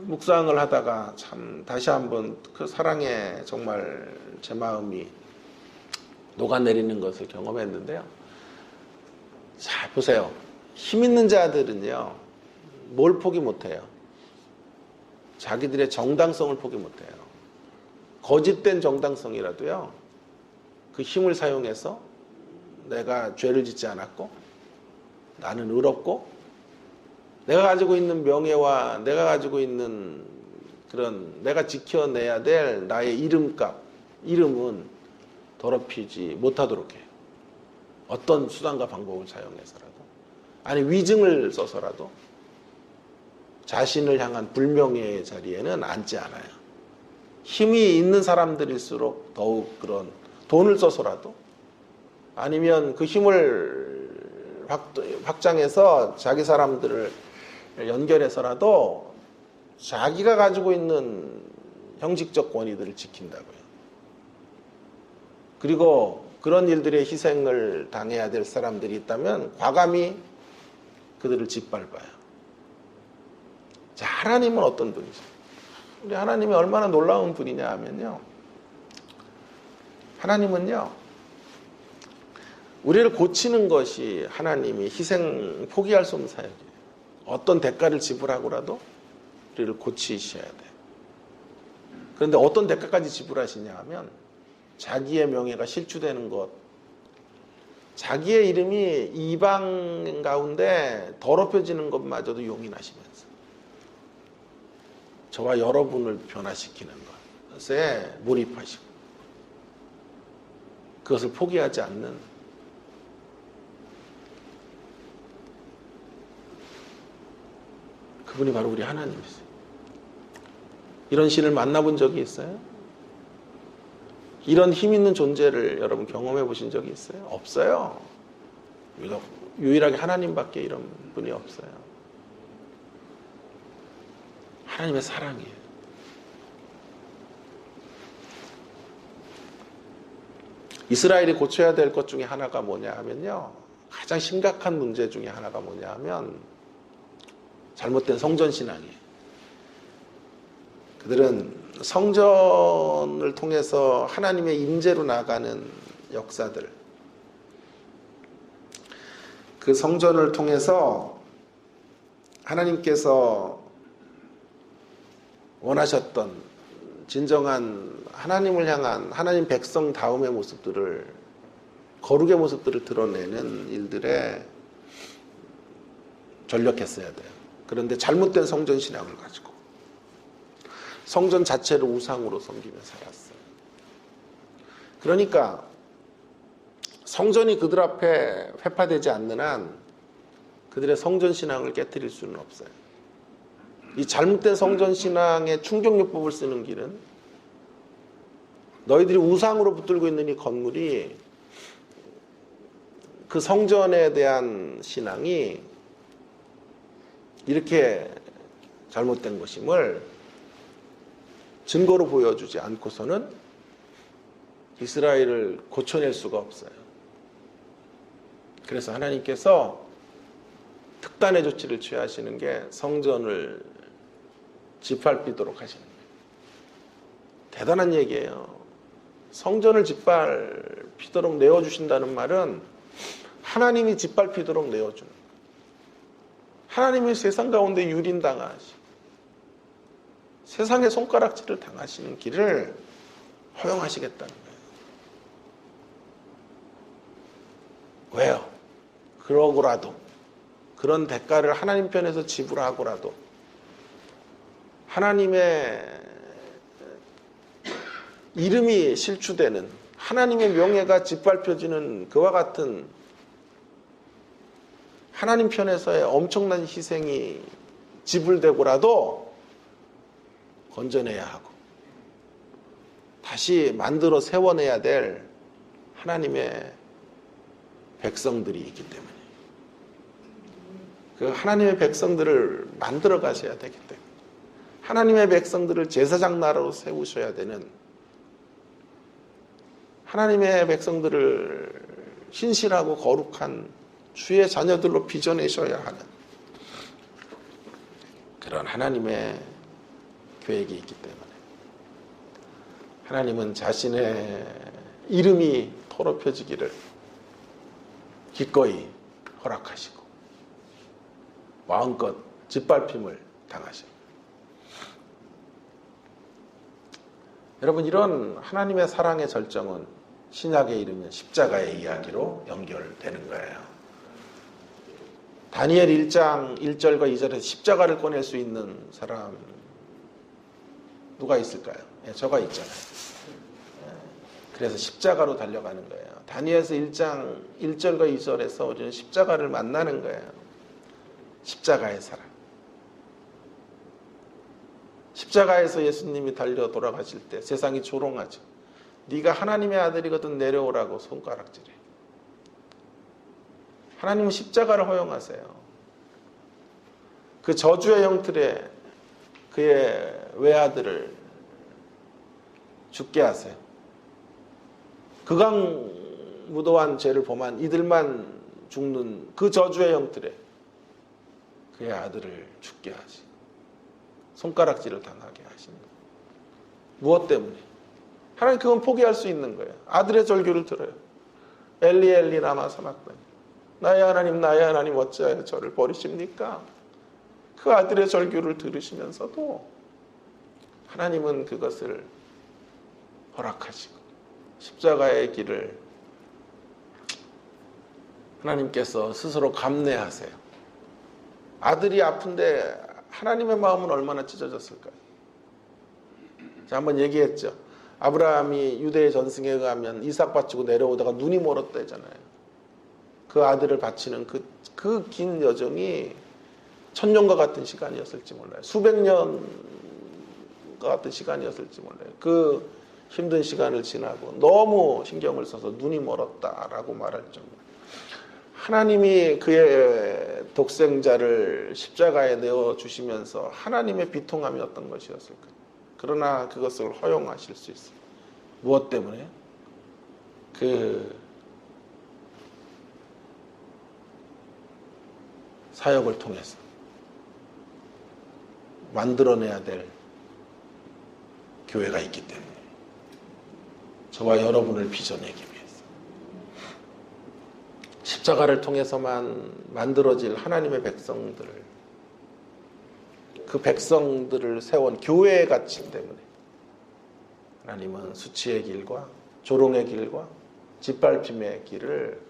묵상을 하다가 참 다시 한번 그 사랑에 정말 제 마음이 녹아내리는 것을 경험했는데요. 자, 보세요. 힘 있는 자들은요, 뭘 포기 못해요? 자기들의 정당성을 포기 못해요. 거짓된 정당성이라도요, 그 힘을 사용해서 내가 죄를 짓지 않았고, 나는 의롭고, 내가 가지고 있는 명예와 내가 가지고 있는 그런 내가 지켜내야 될 나의 이름은 더럽히지 못하도록 해요. 어떤 수단과 방법을 사용해서라도, 아니 위증을 써서라도 자신을 향한 불명예의 자리에는 앉지 않아요. 힘이 있는 사람들일수록 더욱 그런 돈을 써서라도, 아니면 그 힘을 확장해서 자기 사람들을 연결해서라도 자기가 가지고 있는 형식적 권위들을 지킨다고요. 그리고 그런 일들의 희생을 당해야 될 사람들이 있다면 과감히 그들을 짓밟아요. 자, 하나님은 어떤 분이죠? 우리 하나님이 얼마나 놀라운 분이냐 하면요, 하나님은요, 우리를 고치는 것이 하나님이 포기할 수 없는 사역이에요. 어떤 대가를 지불하고라도 우리를 고치셔야 돼요. 그런데 어떤 대가까지 지불하시냐 하면 자기의 명예가 실추되는 것, 자기의 이름이 이방 가운데 더럽혀지는 것마저도 용인하시면서 저와 여러분을 변화시키는 것에 몰입하시고 그것을 포기하지 않는, 그분이 바로 우리 하나님이세요. 이런 신을 만나본 적이 있어요? 이런 힘 있는 존재를 여러분 경험해 보신 적이 있어요? 없어요. 유일하게 하나님밖에 이런 분이 없어요. 하나님의 사랑이에요. 이스라엘이 고쳐야 될 것 중에 하나가 뭐냐 하면요, 가장 심각한 문제 중에 하나가 뭐냐 하면 잘못된 성전신앙이에요. 그들은 성전을 통해서 하나님의 임재로 나가는 역사들, 그 성전을 통해서 하나님께서 원하셨던 진정한 하나님을 향한 하나님 백성다움의 모습들을, 거룩의 모습들을 드러내는 일들에 전력했어야 돼요. 그런데 잘못된 성전 신앙을 가지고 성전 자체를 우상으로 섬기며 살았어요. 그러니까 성전이 그들 앞에 회파되지 않는 한 그들의 성전 신앙을 깨트릴 수는 없어요. 이 잘못된 성전 신앙의 충격요법을 쓰는 길은 너희들이 우상으로 붙들고 있는 이 건물이, 그 성전에 대한 신앙이 이렇게 잘못된 것임을 증거로 보여주지 않고서는 이스라엘을 고쳐낼 수가 없어요. 그래서 하나님께서 특단의 조치를 취하시는 게 성전을 짓밟히도록 하시는 거예요. 대단한 얘기예요. 성전을 짓밟히도록 내어주신다는 말은 하나님이 짓밟히도록 내어주는 거예요. 하나님이 세상 가운데 유린당하시고 세상의 손가락질을 당하시는 길을 허용하시겠다는 거예요. 왜요? 그러고라도, 그런 대가를 하나님 편에서 지불하고라도 하나님의 이름이 실추되는, 하나님의 명예가 짓밟혀지는 그와 같은 하나님 편에서의 엄청난 희생이 지불되고라도 건져내야 하고 다시 만들어 세워내야 될 하나님의 백성들이 있기 때문에, 그 하나님의 백성들을 만들어 가셔야 되기 때문에, 하나님의 백성들을 제사장 나라로 세우셔야 되는, 하나님의 백성들을 신실하고 거룩한 주의 자녀들로 빚어내셔야 하는 그런 하나님의 계획이 있기 때문에 하나님은 자신의 이름이 더럽혀지기를 기꺼이 허락하시고 마음껏 짓밟힘을 당하십니다. 여러분, 이런 하나님의 사랑의 절정은 신약에 이르면 십자가의 이야기로 연결되는 거예요. 다니엘 1장 1절과 2절에서 십자가를 꺼낼 수 있는 사람 누가 있을까요? 예, 저가 있잖아요. 그래서 십자가로 달려가는 거예요. 다니엘서 1장 1절과 2절에서 우리는 십자가를 만나는 거예요. 십자가의 사랑. 십자가에서 예수님이 달려 돌아가실 때 세상이 조롱하죠. 네가 하나님의 아들이거든 내려오라고 손가락질해. 하나님은 십자가를 허용하세요. 그 저주의 형틀에 그의 외아들을 죽게 하세요. 극악무도한 죄를 범한 이들만 죽는 그 저주의 형틀에 그의 아들을 죽게 하시, 손가락질을 당하게 하십니다. 무엇 때문에? 하나님 그건 포기할 수 있는 거예요. 아들의 절규를 들어요. 엘리 엘리 라마 사박다니, 나의 하나님 어찌하여 저를 버리십니까? 그 아들의 절규를 들으시면서도 하나님은 그것을 허락하시고 십자가의 길을 하나님께서 스스로 감내하세요. 아들이 아픈데 하나님의 마음은 얼마나 찢어졌을까요? 자, 한번 얘기했죠. 아브라함이 유대의 전승에 의하면 이삭 바치고 내려오다가 눈이 멀었다잖아요. 그 아들을 바치는 그 긴 여정이 천년과 같은 시간이었을지 몰라요. 수백 년과 같은 시간이었을지 몰라요. 그 힘든 시간을 지나고 너무 신경을 써서 눈이 멀었다라고 말할 정도. 하나님이 그의 독생자를 십자가에 내어주시면서 하나님의 비통함이 어떤 것이었을까? 그러나 그것을 허용하실 수 있어요. 무엇 때문에? 그 사역을 통해서 만들어내야 될 교회가 있기 때문에, 저와 여러분을 빚어내기 위해서 십자가를 통해서만 만들어질 하나님의 백성들을, 그 백성들을 세운 교회의 가치 때문에 하나님은 수치의 길과 조롱의 길과 짓밟힘의 길을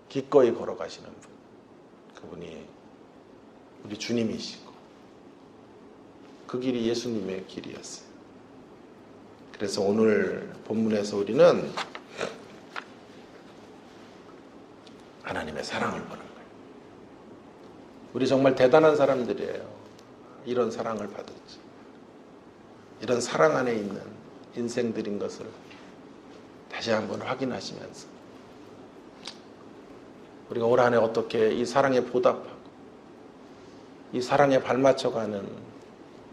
기꺼이 걸어가시는 분, 그분이 우리 주님이시고 그 길이 예수님의 길이었어요. 그래서 오늘 본문에서 우리는 하나님의 사랑을 보는 거예요. 우리 정말 대단한 사람들이에요. 이런 사랑을 받았지. 이런 사랑 안에 있는 인생들인 것을 다시 한번 확인하시면서 우리가 올 한 해 어떻게 이 사랑에 보답하고 이 사랑에 발맞춰가는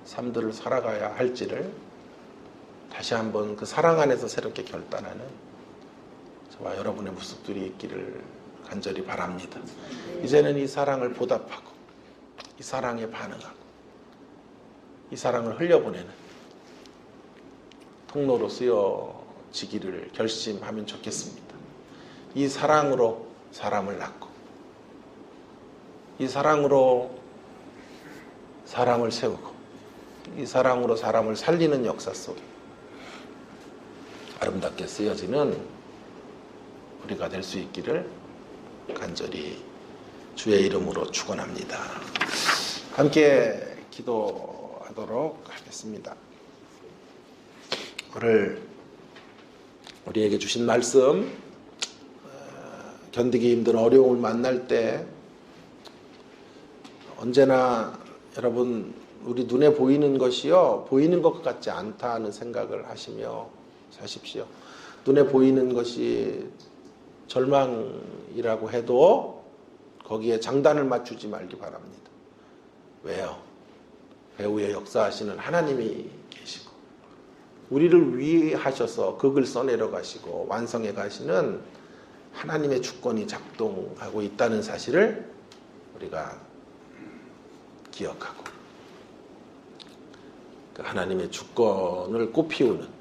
삶들을 살아가야 할지를 다시 한번 그 사랑 안에서 새롭게 결단하는 저와 여러분의 모습들이 있기를 간절히 바랍니다. 이제는 이 사랑을 보답하고 이 사랑에 반응하고 이 사랑을 흘려보내는 통로로 쓰여지기를 결심하면 좋겠습니다. 이 사랑으로 사람을 낳고 이 사랑으로 사람을 세우고 이 사랑으로 사람을 살리는 역사 속에 아름답게 쓰여지는 우리가 될 수 있기를 간절히 주의 이름으로 축원합니다. 함께 기도하도록 하겠습니다. 오늘 우리에게 주신 말씀, 견디기 힘든 어려움을 만날 때 언제나 여러분 우리 눈에 보이는 것이요 보이는 것 같지 않다는 생각을 하시며 사십시오. 눈에 보이는 것이 절망이라고 해도 거기에 장단을 맞추지 말기 바랍니다. 왜요? 배후에 역사하시는 하나님이 계시고 우리를 위하셔서 극을 써내려 가시고 완성해 가시는 하나님의 주권이 작동하고 있다는 사실을 우리가 기억하고 그 하나님의 주권을 꽃피우는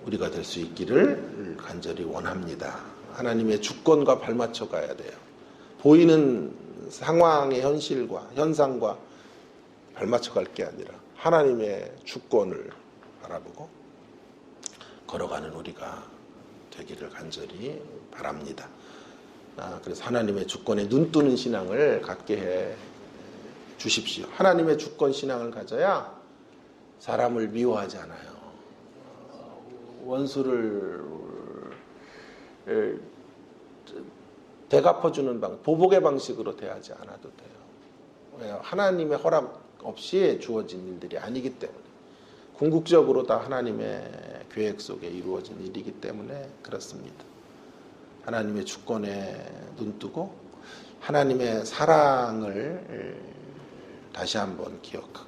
우리가 될 수 있기를 간절히 원합니다. 하나님의 주권과 발맞춰 가야 돼요. 보이는 상황의 현실과 현상과 발맞춰 갈 게 아니라 하나님의 주권을 바라보고 걸어가는 우리가 되기를 간절히 바랍니다. 그래서 하나님의 주권에 눈뜨는 신앙을 갖게 해 주십시오. 하나님의 주권 신앙을 가져야 사람을 미워하지 않아요. 원수를 되갚아주는 보복의 방식으로 대하지 않아도 돼요. 왜요? 하나님의 허락 없이 주어진 일들이 아니기 때문에 궁극적으로 다 하나님의 계획 속에 이루어진 일이기 때문에 그렇습니다. 하나님의 주권에 눈뜨고 하나님의 사랑을 다시 한번 기억하고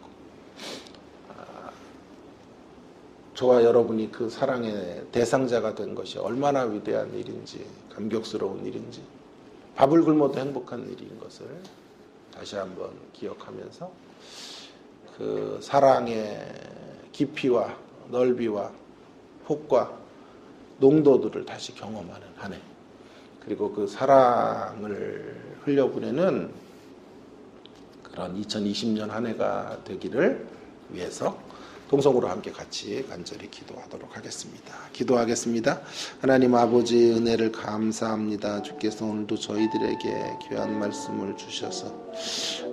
저와 여러분이 그 사랑의 대상자가 된 것이 얼마나 위대한 일인지 감격스러운 일인지 밥을 굶어도 행복한 일인 것을 다시 한번 기억하면서 그 사랑의 깊이와 넓이와 폭과 농도들을 다시 경험하는 한 해 그리고 그 사랑을 흘려보내는 그런 2020년 한 해가 되기를 위해서 동성으로 함께 같이 간절히 기도하도록 하겠습니다. 기도하겠습니다. 하나님 아버지 은혜를 감사합니다. 주께서 오늘도 저희들에게 귀한 말씀을 주셔서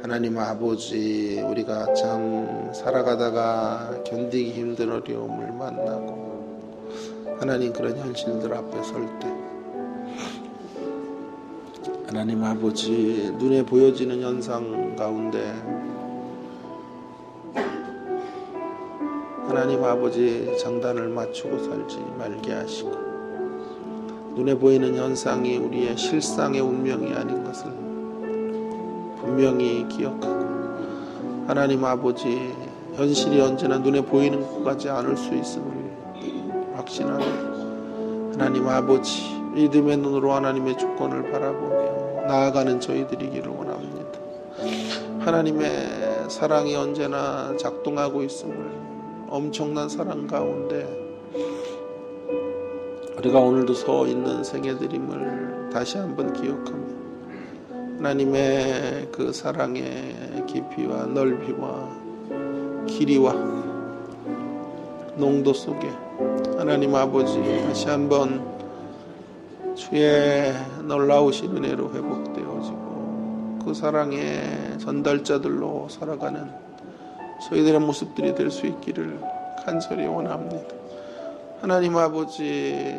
하나님 아버지 우리가 참 살아가다가 견디기 힘든 어려움을 만나고 하나님 그런 현실들 앞에 설 때 하나님 아버지 눈에 보여지는 현상 가운데 하나님 아버지 장단을 맞추고 살지 말게 하시고 눈에 보이는 현상이 우리의 실상의 운명이 아닌 것을 분명히 기억하고 하나님 아버지 현실이 언제나 눈에 보이는 것 같지 않을 수 있음을 확신하고 하나님 아버지 믿음의 눈으로 하나님의 주권을 바라보며 나아가는 저희들이기를 원합니다. 하나님의 사랑이 언제나 작동하고 있음을 엄청난 사랑 가운데 우리가 오늘도 서 있는 생애들임을 다시 한번 기억하며 하나님의 그 사랑의 깊이와 넓이와 길이와 농도 속에 하나님 아버지 다시 한번 주의 놀라우신 은혜로 회복되어지고 그 사랑의 전달자들로 살아가는 저희들의 모습들이 될 수 있기를 간절히 원합니다. 하나님 아버지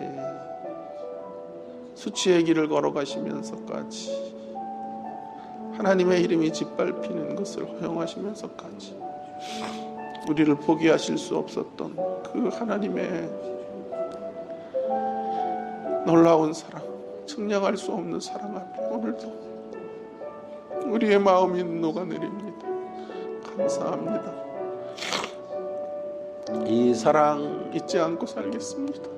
수치의 길을 걸어가시면서까지 하나님의 이름이 짓밟히는 것을 허용하시면서까지 우리를 포기하실 수 없었던 그 하나님의 놀라운 사랑, 측량할 수 없는 사랑 앞에 오늘도 우리의 마음이 녹아내립니다. 감사합니다. 이 사랑 잊지 않고 살겠습니다.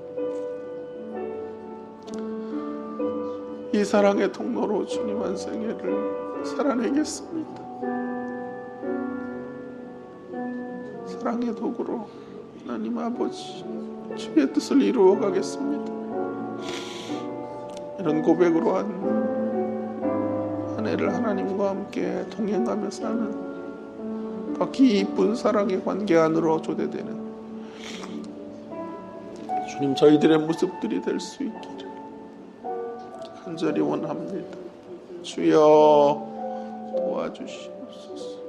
이 사랑의 통로로 주님 한 생애를 살아내겠습니다. 사랑의 도구로 하나님 아버지 주의 뜻을 이루어 가겠습니다. 이런 고백으로 한 해를 하나님과 함께 동행하며 사는 더 깊은 사랑의 관계 안으로 초대되는 주님 저희들의 모습들이 될 수 있기를 간절히 원합니다. 주여 도와주시옵소서.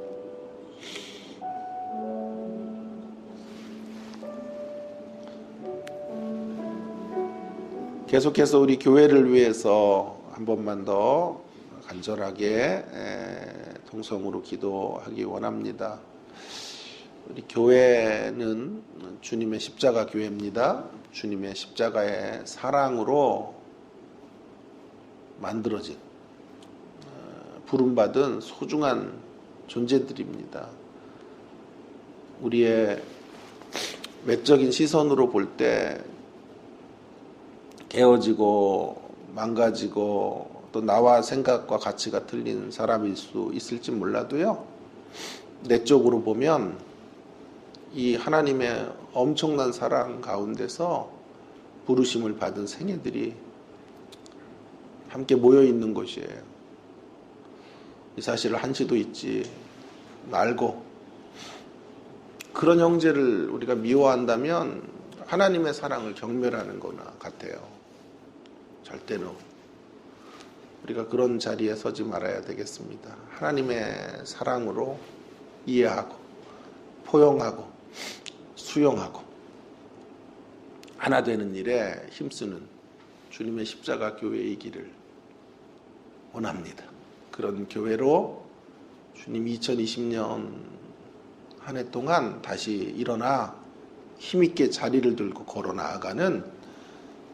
계속해서 우리 교회를 위해서 한 번만 더 간절하게 동성으로 기도하기 원합니다. 우리 교회는 주님의 십자가 교회입니다. 주님의 십자가의 사랑으로 만들어진 부름받은 소중한 존재들입니다. 우리의 외적인 시선으로 볼 때 개어지고 망가지고 또 나와 생각과 가치가 틀린 사람일 수 있을지 몰라도요, 내적으로 보면 이 하나님의 엄청난 사랑 가운데서 부르심을 받은 생애들이 함께 모여 있는 것이에요. 이 사실을 한시도 잊지 말고 그런 형제를 우리가 미워한다면 하나님의 사랑을 경멸하는 거나 같아요. 절대로 우리가 그런 자리에 서지 말아야 되겠습니다. 하나님의 사랑으로 이해하고 포용하고 수용하고 하나 되는 일에 힘쓰는 주님의 십자가 교회이기를 원합니다. 그런 교회로 주님 2020년 한 해 동안 다시 일어나 힘있게 자리를 들고 걸어 나아가는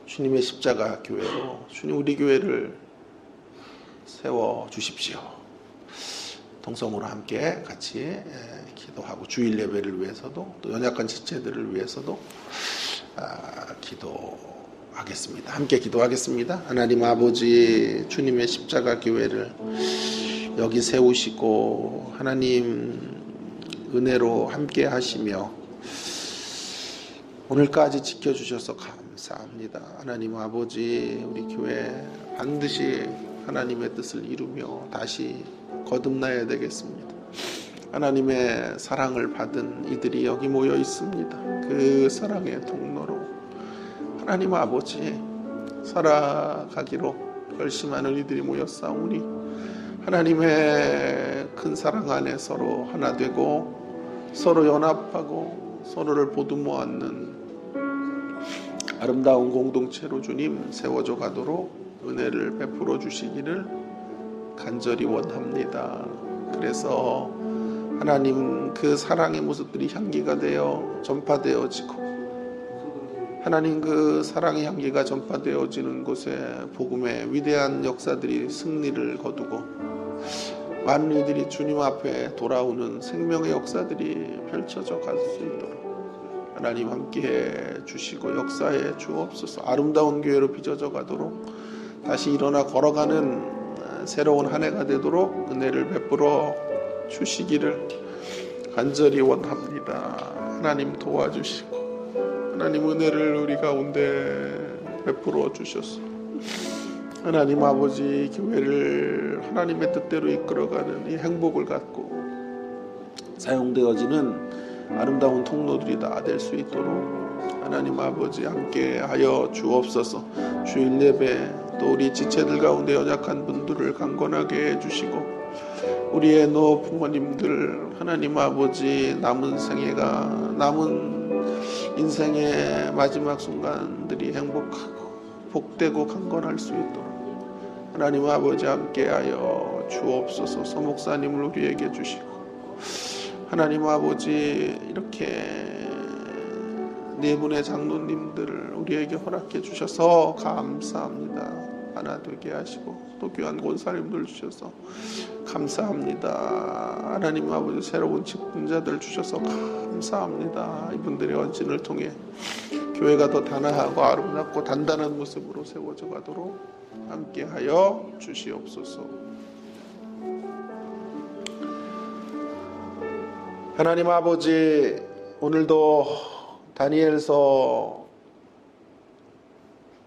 주님의 십자가 교회로 주님 우리 교회를 세워주십시오. 동성으로 함께 같이 기도하고 주일 예배를 위해서도 또 연약한 지체들을 위해서도 기도하겠습니다. 함께 기도하겠습니다. 하나님 아버지 주님의 십자가 교회를 여기 세우시고 하나님 은혜로 함께 하시며 오늘까지 지켜주셔서 감사합니다. 하나님 아버지 우리 교회 반드시 하나님의 뜻을 이루며 다시 거듭나야 되겠습니다. 하나님의 사랑을 받은 이들이 여기 모여 있습니다. 그 사랑의 통로로 하나님 아버지 살아가기로 결심하는 이들이 모였사오니 하나님의 큰 사랑 안에 서로 하나 되고 서로 연합하고 서로를 보듬어 안는 아름다운 공동체로 주님 세워져 가도록 은혜를 베풀어 주시기를 간절히 원합니다. 그래서 하나님 그 사랑의 모습들이 향기가 되어 전파되어지고 하나님 그 사랑의 향기가 전파되어지는 곳에 복음의 위대한 역사들이 승리를 거두고 많은 이들이 주님 앞에 돌아오는 생명의 역사들이 펼쳐져 갈 수 있도록 하나님 함께해 주시고 역사해 주옵소서. 아름다운 교회로 빚어져 가도록 다시 일어나 걸어가는 새로운 한 해가 되도록 은혜를 베풀어 주시기를 간절히 원합니다. 하나님 도와주시고 하나님 은혜를 우리 가운데 베풀어 주셔서 하나님 아버지 교회를 하나님의 뜻대로 이끌어가는 이 행복을 갖고 사용되어지는 아름다운 통로들이 다 될 수 있도록 하나님 아버지 함께하여 주옵소서. 주일 예배 또 우리 지체들 가운데 연약한 분들을 강건하게 해주시고 우리의 노 부모님들 하나님 아버지 남은 인생의 마지막 순간들이 행복하고 복되고 강건할 수 있도록 하나님 아버지 함께하여 주옵소서. 서목사님을 우리에게 주시고 하나님 아버지 이렇게 네 분의 장로님들을 우리에게 허락해 주셔서 감사합니다. 하나 되게 하시고 또 귀한 권사님들 주셔서 감사합니다. 하나님 아버지 새로운 직분자들 주셔서 감사합니다. 이분들의 헌신을 통해 교회가 더 단아하고 아름답고 단단한 모습으로 세워져 가도록 함께하여 주시옵소서. 하나님 아버지 오늘도 다니엘서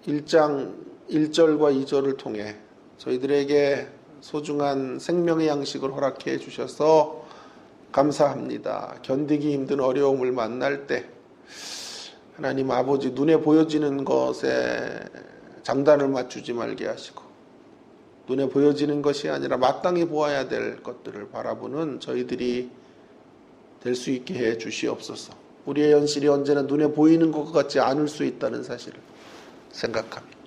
1장 1절과 2절을 통해 저희들에게 소중한 생명의 양식을 허락해 주셔서 감사합니다. 견디기 힘든 어려움을 만날 때 하나님 아버지 눈에 보여지는 것에 장단을 맞추지 말게 하시고 눈에 보여지는 것이 아니라 마땅히 보아야 될 것들을 바라보는 저희들이 될 수 있게 해 주시옵소서. 우리의 현실이 언제나 눈에 보이는 것 같지 않을 수 있다는 사실을 생각합니다.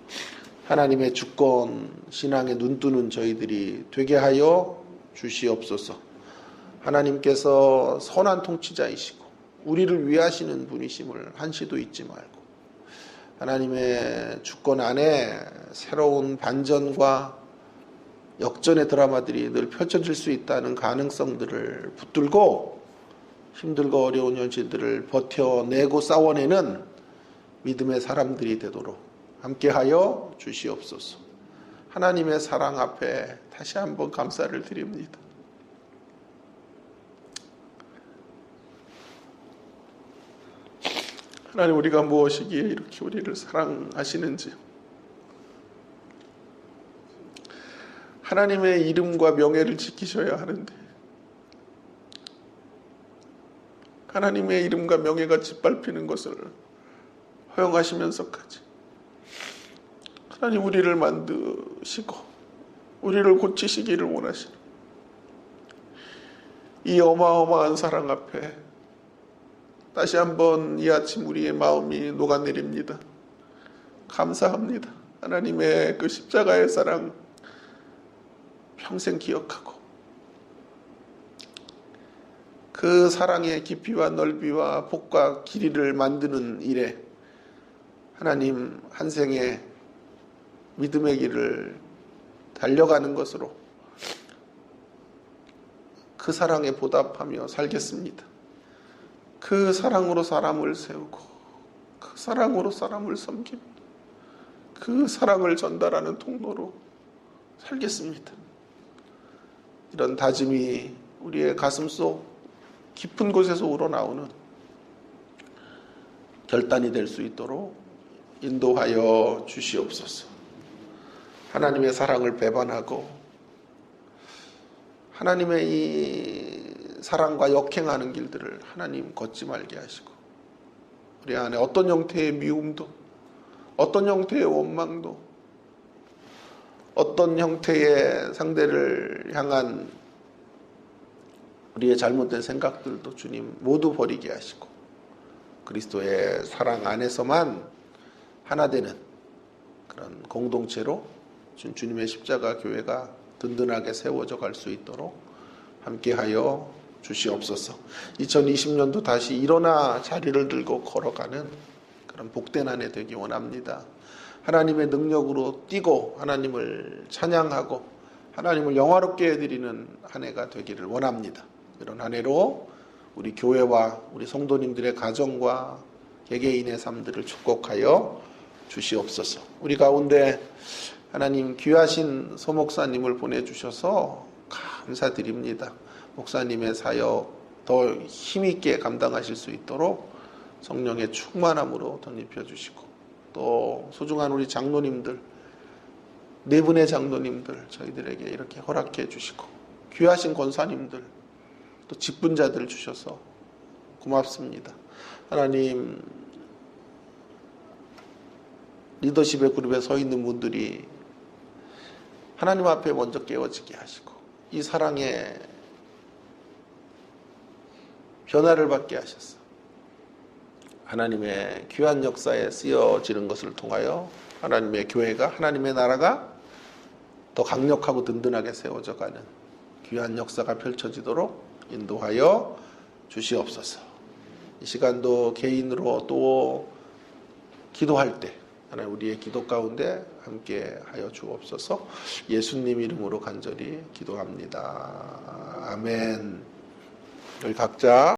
하나님의 주권 신앙에 눈뜨는 저희들이 되게 하여 주시옵소서. 하나님께서 선한 통치자이시고 우리를 위하시는 분이심을 한시도 잊지 말고 하나님의 주권 안에 새로운 반전과 역전의 드라마들이 늘 펼쳐질 수 있다는 가능성들을 붙들고 힘들고 어려운 현실들을 버텨내고 싸워내는 믿음의 사람들이 되도록 함께하여 주시옵소서. 하나님의 사랑 앞에 다시 한번 감사를 드립니다. 하나님 우리가 무엇이기에 이렇게 우리를 사랑하시는지 하나님의 이름과 명예를 지키셔야 하는데 하나님의 이름과 명예가 짓밟히는 것을 허용하시면서까지 하나님 우리를 만드시고 우리를 고치시기를 원하시는 이 어마어마한 사랑 앞에 다시 한번 이 아침 우리의 마음이 녹아내립니다. 감사합니다. 하나님의 그 십자가의 사랑 평생 기억하고 그 사랑의 깊이와 넓이와 폭과 길이를 만드는 일에 하나님 한 생의 믿음의 길을 달려가는 것으로 그 사랑에 보답하며 살겠습니다. 그 사랑으로 사람을 세우고 그 사랑으로 사람을 섬깁니다. 그 사랑을 전달하는 통로로 살겠습니다. 이런 다짐이 우리의 가슴속 깊은 곳에서 우러나오는 결단이 될 수 있도록 인도하여 주시옵소서. 하나님의 사랑을 배반하고 하나님의 이 사랑과 역행하는 길들을 하나님 걷지 말게 하시고 우리 안에 어떤 형태의 미움도 어떤 형태의 원망도 어떤 형태의 상대를 향한 우리의 잘못된 생각들도 주님 모두 버리게 하시고 그리스도의 사랑 안에서만 하나 되는 그런 공동체로 주님의 십자가 교회가 든든하게 세워져 갈 수 있도록 함께하여 주시옵소서. 2020년도 다시 일어나 자리를 들고 걸어가는 그런 복된 한 해 되기 원합니다. 하나님의 능력으로 뛰고 하나님을 찬양하고 하나님을 영화롭게 해드리는 한 해가 되기를 원합니다. 이런 한 해로 우리 교회와 우리 성도님들의 가정과 개개인의 삶들을 축복하여 주시옵소서. 우리 가운데 하나님 귀하신 소목사님을 보내주셔서 감사드립니다. 목사님의 사역 더 힘있게 감당하실 수 있도록 성령의 충만함으로 덧입혀 주시고 또 소중한 우리 장로님들 네 분의 장로님들 저희들에게 이렇게 허락해 주시고 귀하신 권사님들 또 직분자들 주셔서 고맙습니다. 하나님, 리더십의 그룹에 서 있는 분들이 하나님 앞에 먼저 깨어지게 하시고 이 사랑의 변화를 받게 하셔서 하나님의 귀한 역사에 쓰여지는 것을 통하여 하나님의 교회가, 하나님의 나라가 더 강력하고 든든하게 세워져가는 귀한 역사가 펼쳐지도록 인도하여 주시옵소서. 이 시간도 개인으로 또 기도할 때 하나님 우리의 기도 가운데 함께 하여 주옵소서. 예수님 이름으로 간절히 기도합니다. 아멘. 우리 각자